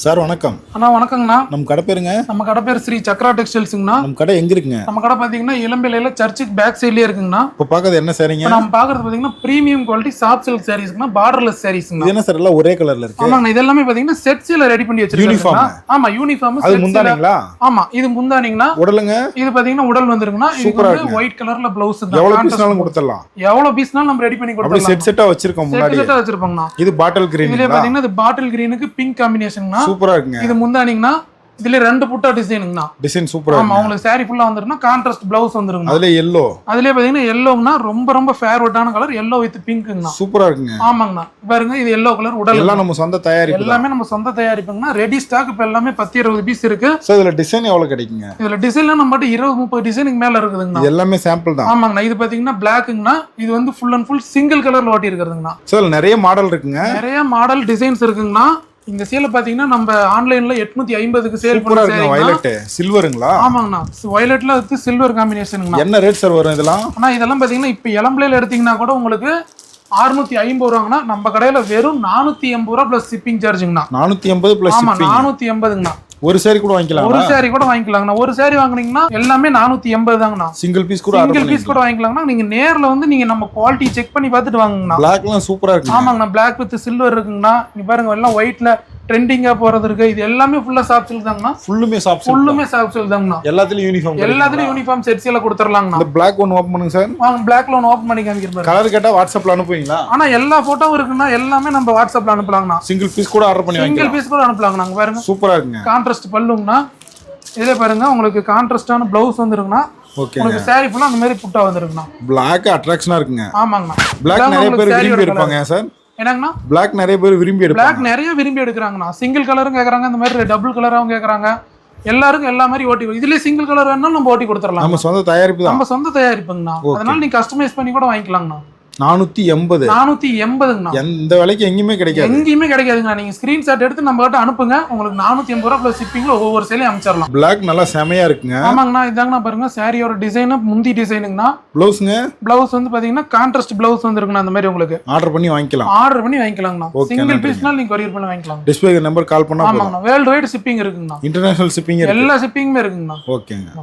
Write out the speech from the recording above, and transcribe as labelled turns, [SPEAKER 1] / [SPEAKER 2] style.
[SPEAKER 1] Sir வணக்கம்.
[SPEAKER 2] அண்ணா வணக்கங்கண்ணா.
[SPEAKER 1] நம்ம கடை பேருங்க?
[SPEAKER 2] நம்ம கடை பேர் ஸ்ரீ சக்ரா டெக்ஸ்டைல்ஸுங்கண்ணா.
[SPEAKER 1] நம்ம கடை எங்க இருக்குங்க?
[SPEAKER 2] நம்ம கடை பாத்தீங்கன்னா இளம்பிள்ளையில சர்ச்சுக்கு பேக் சைட்லயே இருக்குங்கண்ணா.
[SPEAKER 1] இப்போ பார்க்கறது என்ன சாரீங்க?
[SPEAKER 2] நம்ம பார்க்கறது பாத்தீங்கன்னா பிரீமியம் குவாலிட்டி சாஃப்ட் சில்க் சாரீஸ்ங்கண்ணா, பார்டர்லெஸ் சாரீஸ்ங்கண்ணா.
[SPEAKER 1] இது என்ன சார் எல்லாம் ஒரே கலர்ல இருக்கு?
[SPEAKER 2] ஆமாங்கண்ணா, இது எல்லாமே பாத்தீங்கன்னா செட்ஸ்ல ரெடி பண்ணி வச்சிருக்காங்க. ஆமா, யூனிஃபார்ம்.
[SPEAKER 1] அது முந்தானீங்களா?
[SPEAKER 2] ஆமா, இது முந்தானீங்கண்ணா.
[SPEAKER 1] உடலுங்க? இது
[SPEAKER 2] பாத்தீங்கன்னா உடல் வந்துருங்கண்ணா. இது வந்து ஒயிட் கலர்ல ப்ளவுஸ் தான்.
[SPEAKER 1] எவ்வளவு பீஸ்னாலும் கொடுத்துடலாம்.
[SPEAKER 2] எவ்வளவு பீஸ்னாலும் நம்ம ரெடி பண்ணி கொடுத்துடலாம்.
[SPEAKER 1] அப்படியே செட் செட்டா வச்சிருக்கோம். முன்னாடி
[SPEAKER 2] செட்டா வச்சிருப்பாங்கண்ணா.
[SPEAKER 1] இது பாட்டில் கிரீன்.
[SPEAKER 2] இதுல பாத்தீங்கன்னா இது பாட்டில் கிரீனுக்கு பிங்க் காம்பினேஷன்ங்கண்ணா.
[SPEAKER 1] சூப்பரா இருக்குங்க.
[SPEAKER 2] இது முந்தானீங்கண்ணா. இதுல ரெண்டு புட்டா டிசைனுங்கண்ணா.
[SPEAKER 1] டிசைன் சூப்பரா
[SPEAKER 2] இருக்கு. ஆமா, உங்களுக்கு saree ஃபுல்லா வந்துருன்னா கான்ட்ராஸ்ட் ப்ளவுஸ் வந்துருங்க.
[SPEAKER 1] அதுல yellow.
[SPEAKER 2] அதுலயே பாத்தீங்கன்னா yellowனா ரொம்ப ஃபேர்வட்டான கலர், yellow வித் பிங்க்ங்கண்ணா.
[SPEAKER 1] சூப்பரா இருக்குங்க.
[SPEAKER 2] ஆமாங்கண்ணா, பாருங்க இது yellow கலர் உடல்.
[SPEAKER 1] எல்லாம் நம்ம சொந்த தயாரிப்பு.
[SPEAKER 2] எல்லாமே நம்ம சொந்த தயாரிப்புங்கண்ணா. ரெடி ஸ்டாக் இப்ப எல்லாமே 10-20 பீஸ் இருக்கு.
[SPEAKER 1] சோ இதுல டிசைன் எவ்வளவு கிடைக்குங்க?
[SPEAKER 2] இதுல டிசைன்ல நம்ம 20-30 டிசைனுக்கு மேல இருக்குதுங்கண்ணா.
[SPEAKER 1] இது எல்லாமே சாம்பிள் தான்.
[SPEAKER 2] ஆமாங்கண்ணா, இது பாத்தீங்கன்னா பிளாக்ங்கண்ணா. இது வந்து ஃபுல் அண்ட் ஃபுல் சிங்கிள் கலர்ல ஓட்டி இருக்குதுங்கண்ணா.
[SPEAKER 1] சோ இதுல நிறைய மாடல் இருக்குங்க.
[SPEAKER 2] நிறைய மாடல் டிசைன்ஸ் இருக்குங்கண்ணா. இந்த சேல பாத்தீங்கன்னா நம்ம ஆன்லைன்ல 850க்கு சேல் பண்றோம்.
[SPEAKER 1] வயலட் சில்வருங்களா?
[SPEAKER 2] ஆமாங்கண்ணா, வயலட்ல வந்து சில்வர் காம்பினேஷன்ங்கண்ணா.
[SPEAKER 1] என்ன ரேட் சார் வரும் இதெல்லாம்?
[SPEAKER 2] ஆனா இதெல்லாம் பாத்தீங்கன்னா இப்ப இளம்பிள்ளையில எடுத்தீங்கன்னா கூட உங்களுக்கு 650 ரூபாங்கண்ணா. நம்ம கடையில வெறும் 480 ரூபா பிளஸ் ஷிப்பிங் சார்ஜுங்கண்ணா.
[SPEAKER 1] 480 பிளஸ் ஷிப்பிங்.
[SPEAKER 2] 480ங்கண்ணா.
[SPEAKER 1] ஒரு சாரி கூட வாங்கிக்கலாம்.
[SPEAKER 2] ஒரு சாரி கூட வாங்கிக்கலாங்கண்ணா. ஒரு சாரி வாங்குனீங்கன்னா எல்லாமே 480 தாங்கண்ணா.
[SPEAKER 1] சிங்கிள் பீஸ் கூட
[SPEAKER 2] வாங்கிக்கலாங்கண்ணா. நீங்க நேர்ல வந்து நீங்க நம்ம குவாலிட்டி செக் பண்ணி பார்த்துட்டு வாங்குங்கண்ணா.
[SPEAKER 1] பிளாக்லாம் சூப்பரா இருக்கு.
[SPEAKER 2] ஆமாங்கண்ணா, பிளாக் வித் சில்வர் இருக்குங்கண்ணா. நீங்க பாருங்க எல்லாம் ஒயிட்ல ட்ரெண்டிங்கா போறது இருக்கு. இது எல்லாமே ஃபுல்லா சாஃப்ட் சில்க் தாங்கண்ணா.
[SPEAKER 1] ஃபுல்லுமே சாஃப்ட்
[SPEAKER 2] சில்க் தாங்கண்ணா.
[SPEAKER 1] எல்லாத்துலயும்
[SPEAKER 2] யூனிஃபார்ம் செட்ஸ் எல்லாம் கொடுத்துறலாங்கண்ணா.
[SPEAKER 1] இந்த பிளாக் ஒன் ஓபன் பண்ணுங்க சார்.
[SPEAKER 2] வாங்க, பிளாக்ல ஒன்னு ஓபன் பண்ணி காமிக்கிறேன்.
[SPEAKER 1] கலர் கேட்டா வாட்ஸ்அப்ல அனுப்புவீங்களா?
[SPEAKER 2] ஆனா எல்லா போட்டோவும் இருக்குன்னா எல்லாமே நம்ம வாட்ஸ்அப்ல அனுப்பலாங்கண்ணா.
[SPEAKER 1] சிங்கிள் பீஸ் கூட ஆர்டர் பண்ணி வாங்கிக்கலாம்.
[SPEAKER 2] சிங்கிள் பீஸ் கூட அனுப்பலாங்கண்ணா. பாருங்க
[SPEAKER 1] சூப்பரா இருக்குங்க.
[SPEAKER 2] கான்ட்ராஸ்ட் பல்லுங்கண்ணா. இதே பாருங்க உங்களுக்கு கான்ட்ராஸ்டான ப்ளவுஸ் வந்துருக்குண்ணா.
[SPEAKER 1] ஓகே,
[SPEAKER 2] உங்களுக்கு saree ஃபுல்லா அந்த மாதிரி புட்டா வந்துருக்குண்ணா.
[SPEAKER 1] பிளாக் அட்ராக்ஷனா இருக்குங்க.
[SPEAKER 2] ஆமாங்கண்ணா.
[SPEAKER 1] பிளாக் நிறைய பேர் விரும்பி எடுப்பாங்க சார்.
[SPEAKER 2] என்னங்கண்ணா?
[SPEAKER 1] பிளாக் நிறைய பேர் விரும்பி எடுப்பாங்க.
[SPEAKER 2] பிளாக் நிறைய விரும்பி எடுக்கறாங்கண்ணா. சிங்கிள் கலரும் கேக்குறாங்க, இந்த மாதிரி டபுள் கலராவும் கேக்குறாங்க. எல்லாருக்கும் எல்லா மாதிரி ஓட்டி. இதுல சிங்கிள் கலர் வேணாலும் நம்ம ஓட்டி கொடுத்துடலாம்.
[SPEAKER 1] நம்ம சொந்த தயாரிப்பு தான்.
[SPEAKER 2] நம்ம சொந்த தயாரிப்புங்கண்ணா. அதனால நீங்க கஸ்டமைஸ் பண்ணி கூட வாங்கிக்கலாங்கண்ணா.
[SPEAKER 1] 480 எந்த விலைக்கு எங்கேயுமே கிடைக்காது.
[SPEAKER 2] எங்கேயுமே கிடைக்காதுங்க. நீங்க ஸ்கிரீன்ஷாட் எடுத்து நம்ம கிட்ட அனுப்புங்க. உங்களுக்கு 480 ரூபாய் பிளஸ் ஷிப்பிங்ல ஒவ்வொரு சேலையும் அனுப்பிச்சிடலாம்.
[SPEAKER 1] பிளாக் நல்லா செமையா இருக்குங்க.
[SPEAKER 2] ஆமாங்கண்ணா, இதாங்கண்ணா பாருங்க சாரியோட டிசைன் முந்தி டிசைனுங்கண்ணா. பிளவுஸ் வந்து பாத்தீங்கன்னா கான்ட்ராஸ்ட் பிளவுஸ் வந்துருக்குண்ணா. அந்த மாதிரி உங்களுக்கு ஆர்டர் பண்ணி வாங்கிக்கலாங்கண்ணா. சிங்கிள் பீஸ்னால நீங்க கொரியர் பண்ணி வாங்கிக்கலாம்.
[SPEAKER 1] டிஸ்ப்ளே நம்பர் கால் பண்ணா.
[SPEAKER 2] ஆமாங்கண்ணா, வேர்ல்ட் வைட் ஷிப்பிங் இருக்குங்கண்ணா.
[SPEAKER 1] இன்டர்நேஷனல் ஷிப்பிங்,
[SPEAKER 2] எல்லா ஷிப்பிங்குமே இருக்குங்கண்ணா.
[SPEAKER 1] ஓகேங்க.